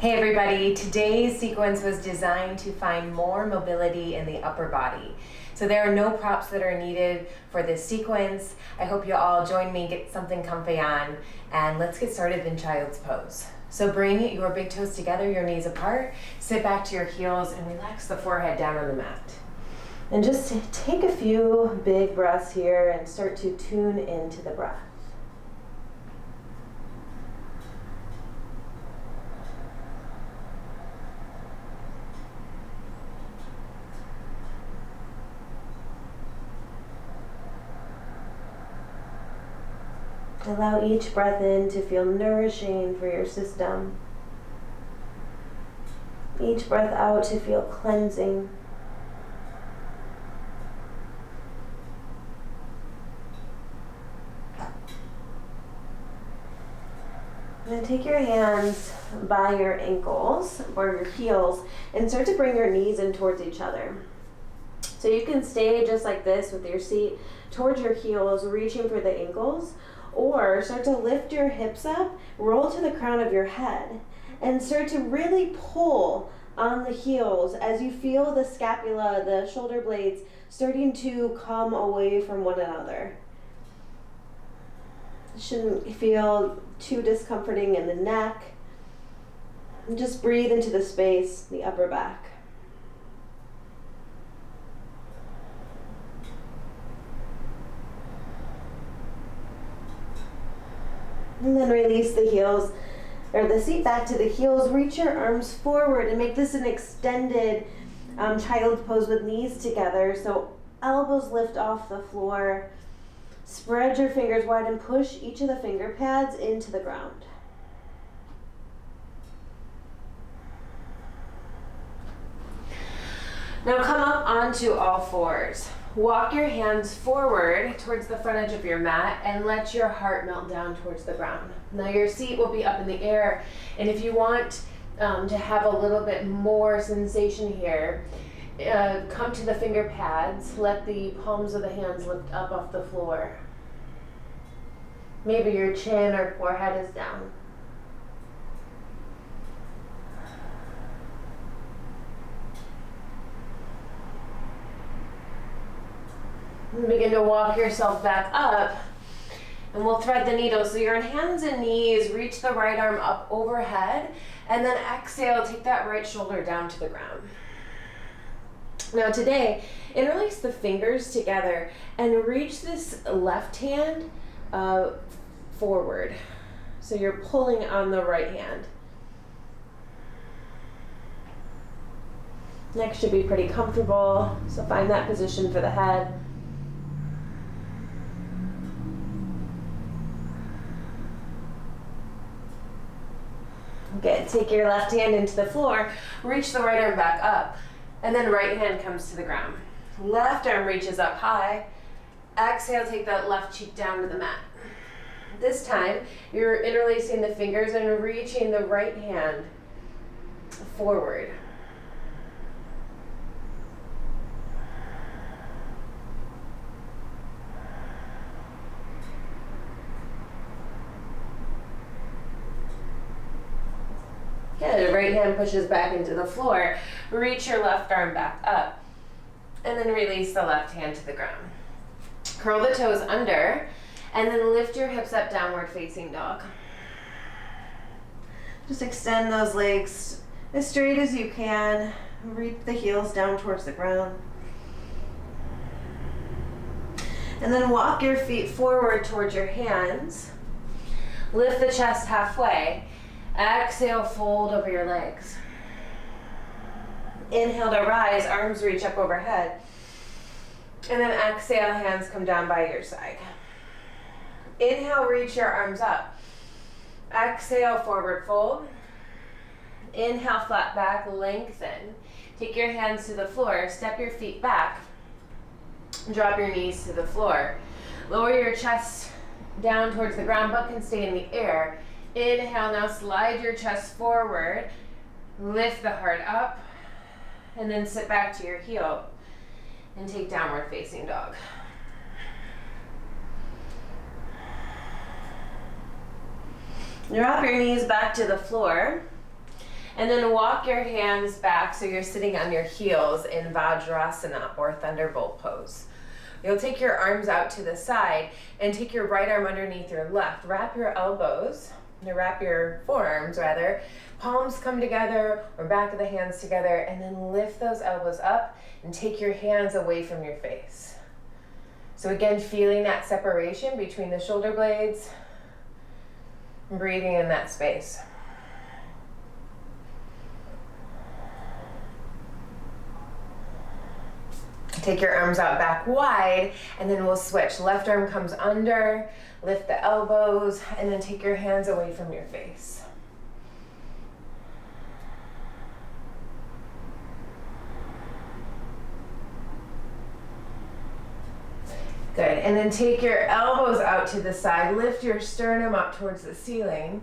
Hey everybody, today's sequence was designed to find more mobility in the upper body. So there are no props that are needed for this sequence. I hope you all join me, get something comfy on, and let's get started in child's pose. So bring your big toes together, your knees apart, sit back to your heels and relax the forehead down on the mat. And just take a few big breaths here and start to tune into the breath. Allow each breath in to feel nourishing for your system. Each breath out to feel cleansing. And then take your hands by your ankles or your heels and start to bring your knees in towards each other. So you can stay just like this with your seat towards your heels, reaching for the ankles, or start to lift your hips up, roll to the crown of your head, and start to really pull on the heels as you feel the scapula, the shoulder blades, starting to come away from one another. It shouldn't feel too discomforting in the neck. And just breathe into the space, the upper back. And then release the heels, or the seat back to the heels. Reach your arms forward and make this an extended child's pose with knees together. So elbows lift off the floor. Spread your fingers wide and push each of the finger pads into the ground. Now come up onto all fours. Walk your hands forward towards the front edge of your mat and let your heart melt down towards the ground. Now your seat will be up in the air, and if you want to have a little bit more sensation here, come to the finger pads, let the palms of the hands lift up off the floor. Maybe your chin or forehead is down. And begin to walk yourself back up, and we'll thread the needle. So you're on hands and knees, reach the right arm up overhead, and then exhale, take that right shoulder down to the ground. Now today, interlace the fingers together and reach this left hand forward. So you're pulling on the right hand. Neck should be pretty comfortable, so find that position for the head. Good. Take your left hand into the floor, reach the right arm back up, and then right hand comes to the ground. Left arm reaches up high. Exhale, take that left cheek down to the mat. This time, you're interlacing the fingers and reaching the right hand forward. Good. Right hand pushes back into the floor. Reach your left arm back up. And then release the left hand to the ground. Curl the toes under. And then lift your hips up, downward facing dog. Just extend those legs as straight as you can. Reach the heels down towards the ground. And then walk your feet forward towards your hands. Lift the chest halfway. Exhale, fold over your legs. Inhale to rise, arms reach up overhead. And then exhale, hands come down by your side. Inhale, reach your arms up. Exhale, forward fold. Inhale, flat back, lengthen. Take your hands to the floor, step your feet back. Drop your knees to the floor. Lower your chest down towards the ground, but can stay in the air. Inhale, now slide your chest forward, lift the heart up, and then sit back to your heel and take downward facing dog. Drop your knees back to the floor And then walk your hands back so you're sitting on your heels in Vajrasana or Thunderbolt pose. You'll take your arms out to the side and take your right arm underneath your left. Wrap your elbows, wrap your forearms rather. Palms come together or back of the hands together, and then lift those elbows up and take your hands away from your face. So again, feeling that separation between the shoulder blades, and breathing in that space. Take your arms out back wide, and then we'll switch. Left arm comes under, lift the elbows, and then take your hands away from your face. Good, and then take your elbows out to the side, lift your sternum up towards the ceiling,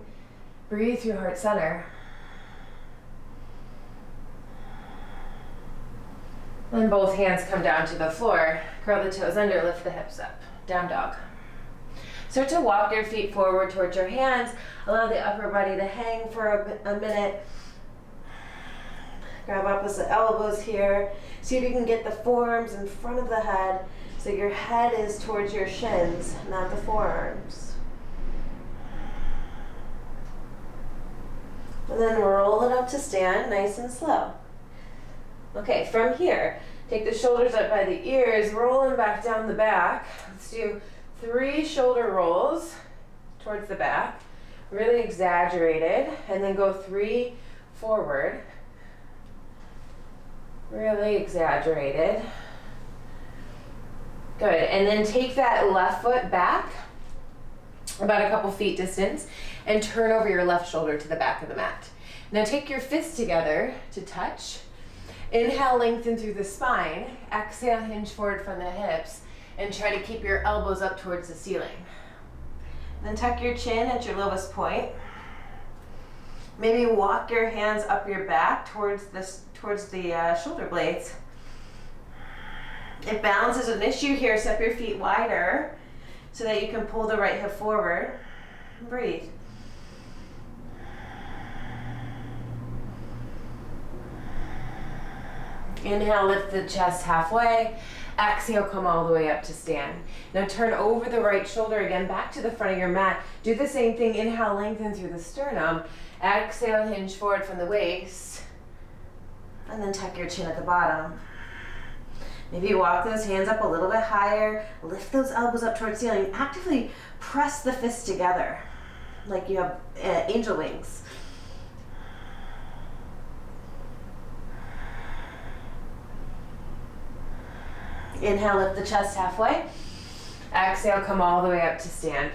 breathe through heart center. Then both hands come down to the floor, curl the toes under, lift the hips up, down dog. Start to walk your feet forward towards your hands, allow the upper body to hang for a minute. Grab opposite elbows here, see if you can get the forearms in front of the head, so your head is towards your shins, not the forearms. And then roll it up to stand, nice and slow. Okay, from here, take the shoulders up by the ears, roll them back down the back. Let's do 3 shoulder rolls towards the back, really exaggerated, and then go 3 forward, really exaggerated. Good, and then take that left foot back about a couple feet distance and turn over your left shoulder to the back of the mat. Now take your fists together to touch. Inhale, lengthen through the spine. Exhale, hinge forward from the hips and try to keep your elbows up towards the ceiling. Then tuck your chin at your lowest point. Maybe walk your hands up your back towards the shoulder blades. If balance is an issue here, step your feet wider so that you can pull the right hip forward. Breathe. Inhale, lift the chest halfway. Exhale, come all the way up to stand. Now turn over the right shoulder again, back to the front of your mat. Do the same thing. Inhale, lengthen through the sternum. Exhale, hinge forward from the waist. And then tuck your chin at the bottom. Maybe walk those hands up a little bit higher. Lift those elbows up towards the ceiling. Actively press the fists together like you have angel wings. Inhale, lift the chest halfway. Exhale, come all the way up to stand.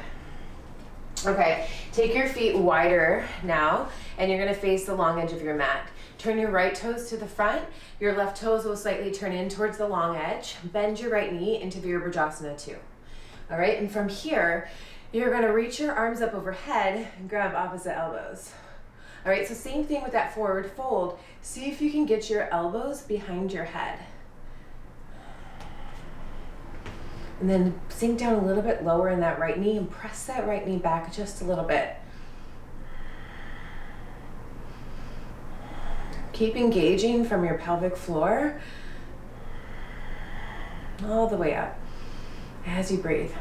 Okay, take your feet wider now, and you're gonna face the long edge of your mat. Turn your right toes to the front. Your left toes will slightly turn in towards the long edge. Bend your right knee into Virabhadrasana 2. All right, and from here, you're gonna reach your arms up overhead and grab opposite elbows. All right, so same thing with that forward fold. See if you can get your elbows behind your head. And then sink down a little bit lower in that right knee and press that right knee back just a little bit. Keep engaging from your pelvic floor all the way up as you breathe.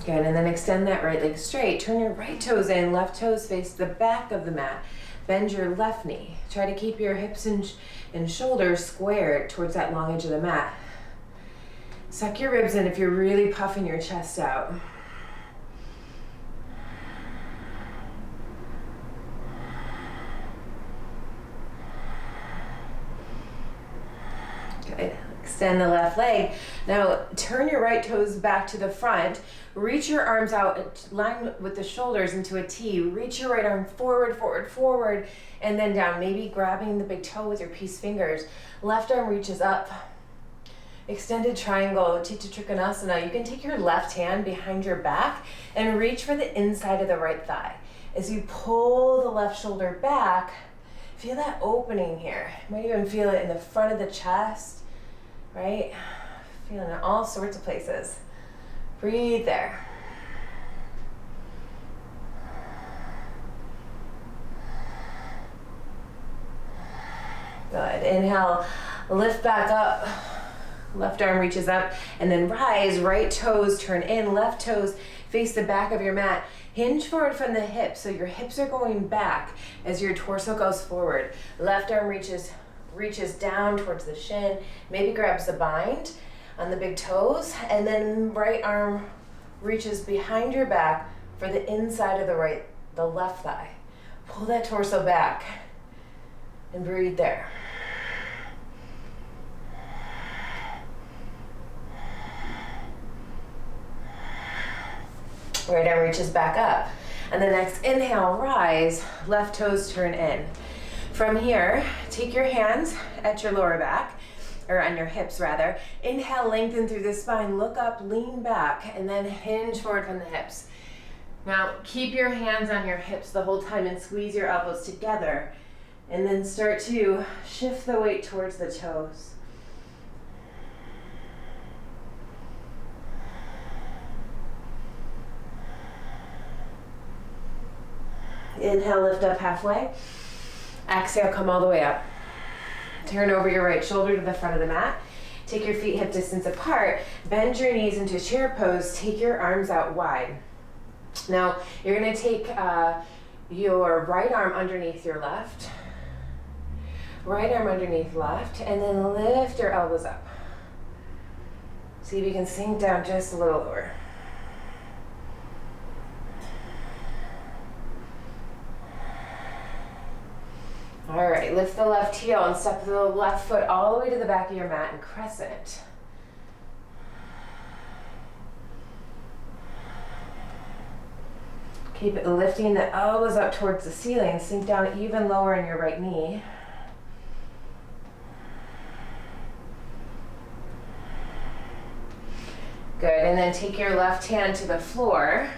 Good, and then extend that right leg straight. Turn your right toes in, left toes face the back of the mat. Bend your left knee. Try to keep your hips and shoulders squared towards that long edge of the mat. Suck your ribs in if you're really puffing your chest out. Good. Extend the left leg. Now turn your right toes back to the front. Reach your arms out, line with the shoulders into a T. Reach your right arm forward, forward, forward, and then down. Maybe grabbing the big toe with your peace fingers. Left arm reaches up. Extended triangle, Chitta Trikonasana. You can take your left hand behind your back and reach for the inside of the right thigh. As you pull the left shoulder back, feel that opening here. You might even feel it in the front of the chest, right? Feeling it in all sorts of places. Breathe there. inhale, lift back up. Left arm reaches up, and then rise. Right toes turn in, left toes face the back of your mat. Hinge forward from the hips, so your hips are going back as your torso goes forward. Left arm reaches down towards the shin, maybe grabs the bind on the big toes, and then right arm reaches behind your back for the inside of the left thigh. Pull that torso back and breathe there. Right arm reaches back up. And the next inhale, rise, left toes turn in. From here, take your hands at your lower back, or on your hips rather. Inhale, lengthen through the spine, look up, lean back, and then hinge forward from the hips. Now, keep your hands on your hips the whole time and squeeze your elbows together. And then start to shift the weight towards the toes. Inhale, lift up halfway. Exhale, come all the way up. Turn over your right shoulder to the front of the mat. Take your feet hip distance apart. Bend your knees into chair pose. Take your arms out wide. Now, you're going to take your right arm underneath your left. Right arm underneath left. And then lift your elbows up. See if you can sink down just a little lower. All right, lift the left heel and step the left foot all the way to the back of your mat and crescent. Keep it lifting the elbows up towards the ceiling. Sink down even lower in your right knee. Good, and then take your left hand to the floor.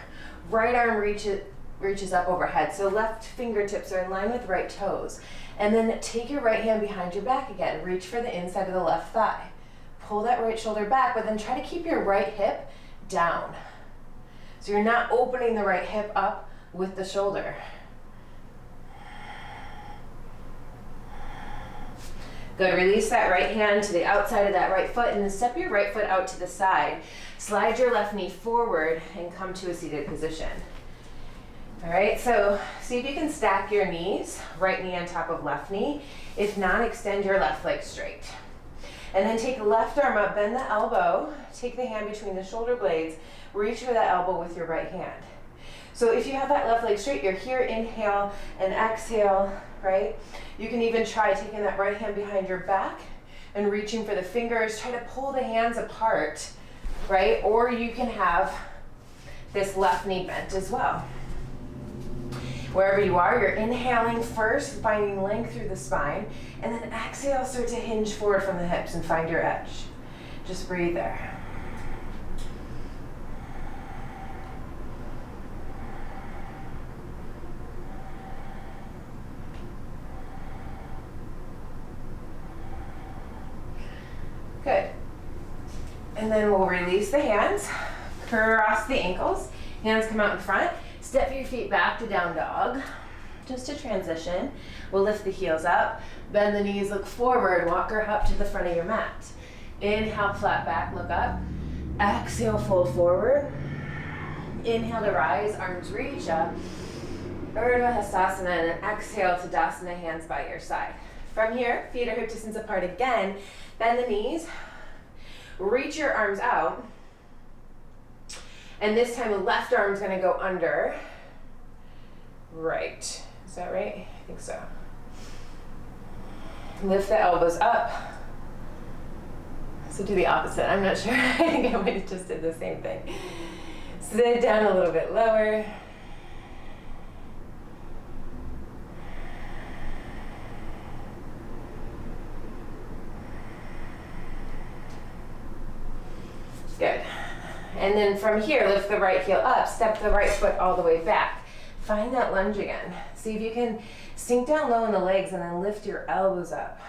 Right arm reaches up overhead. So left fingertips are in line with right toes. And then take your right hand behind your back again. Reach for the inside of the left thigh. Pull that right shoulder back, but then try to keep your right hip down. So you're not opening the right hip up with the shoulder. Good, release that right hand to the outside of that right foot and then step your right foot out to the side. Slide your left knee forward and come to a seated position. All right, so see if you can stack your knees, right knee on top of left knee. If not, extend your left leg straight. And then take the left arm up, bend the elbow, take the hand between the shoulder blades, reach for that elbow with your right hand. So if you have that left leg straight, you're here, inhale and exhale, right? You can even try taking that right hand behind your back and reaching for the fingers. Try to pull the hands apart, right? Or you can have this left knee bent as well. Wherever you are, you're inhaling first, finding length through the spine, and then exhale, start to hinge forward from the hips and find your edge. Just breathe there. Good. And then we'll release the hands, cross the ankles, hands come out in front. Step your feet back to down dog, just to transition. We'll lift the heels up, bend the knees, look forward, walk or hop to the front of your mat. Inhale, flat back, look up. Exhale, fold forward. Inhale to rise, arms reach up. Urdhva Hastasana, and then exhale to Dasana, hands by your side. From here, feet are hip distance apart again. Bend the knees, reach your arms out. And this time the left arm's gonna go under. Right, is that right? I think so. Lift the elbows up. So do the opposite, I'm not sure. I think I might have just did the same thing. Sit down a little bit lower. Good. And then from here, lift the right heel up, step the right foot all the way back. Find that lunge again. See if you can sink down low in the legs and then lift your elbows up.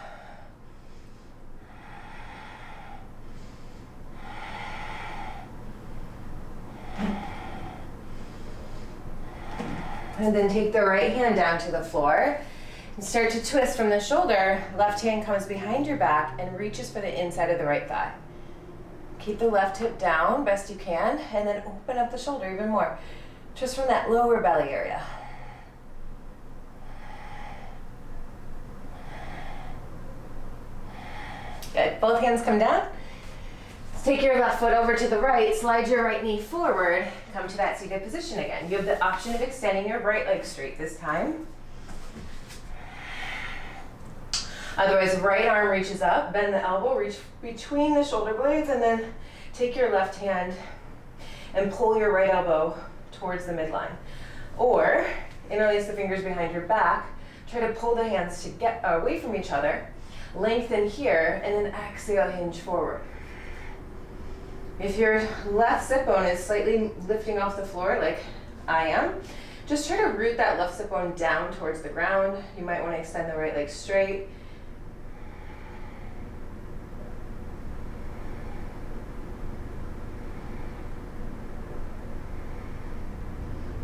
And then take the right hand down to the floor. Start to twist from the shoulder. Left hand comes behind your back and reaches for the inside of the right thigh. Keep the left hip down best you can, and then open up the shoulder even more. Just from that lower belly area. Good. Both hands come down. Take your left foot over to the right, slide your right knee forward, come to that seated position again. You have the option of extending your right leg straight this time. Otherwise, right arm reaches up, bend the elbow, reach between the shoulder blades, and then take your left hand and pull your right elbow towards the midline. Or, interlace the fingers behind your back, try to pull the hands to get away from each other, lengthen here, and then exhale, hinge forward. If your left sit bone is slightly lifting off the floor like I am, just try to root that left sit bone down towards the ground. You might want to extend the right leg straight.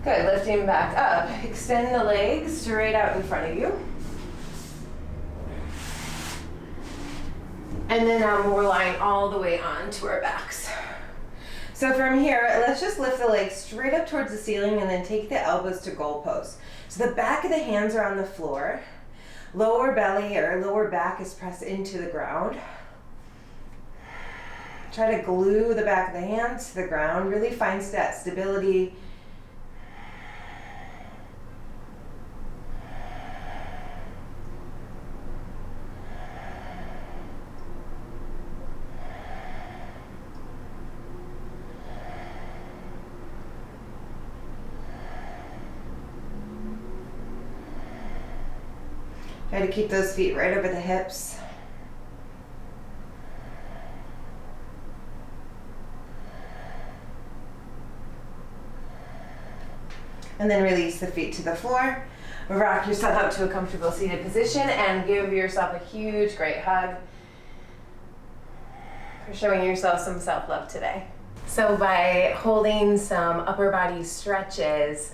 Good, lifting back up. Extend the legs straight out in front of you. And then we're lying all the way on to our backs. So from here, let's just lift the legs straight up towards the ceiling and then take the elbows to goal pose. So the back of the hands are on the floor. Lower belly or lower back is pressed into the ground. Try to glue the back of the hands to the ground. Really find that stability. Try to keep those feet right over the hips. And then release the feet to the floor. Rock yourself up to a comfortable seated position and give yourself a huge, great hug for showing yourself some self-love today. So by holding some upper body stretches,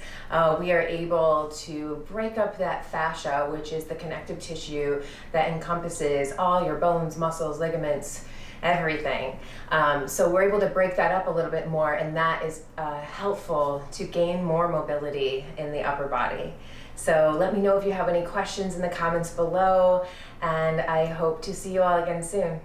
we are able to break up that fascia, which is the connective tissue that encompasses all your bones, muscles, ligaments, everything. So we're able to break that up a little bit more, and that is helpful to gain more mobility in the upper body. So let me know if you have any questions in the comments below, and I hope to see you all again soon.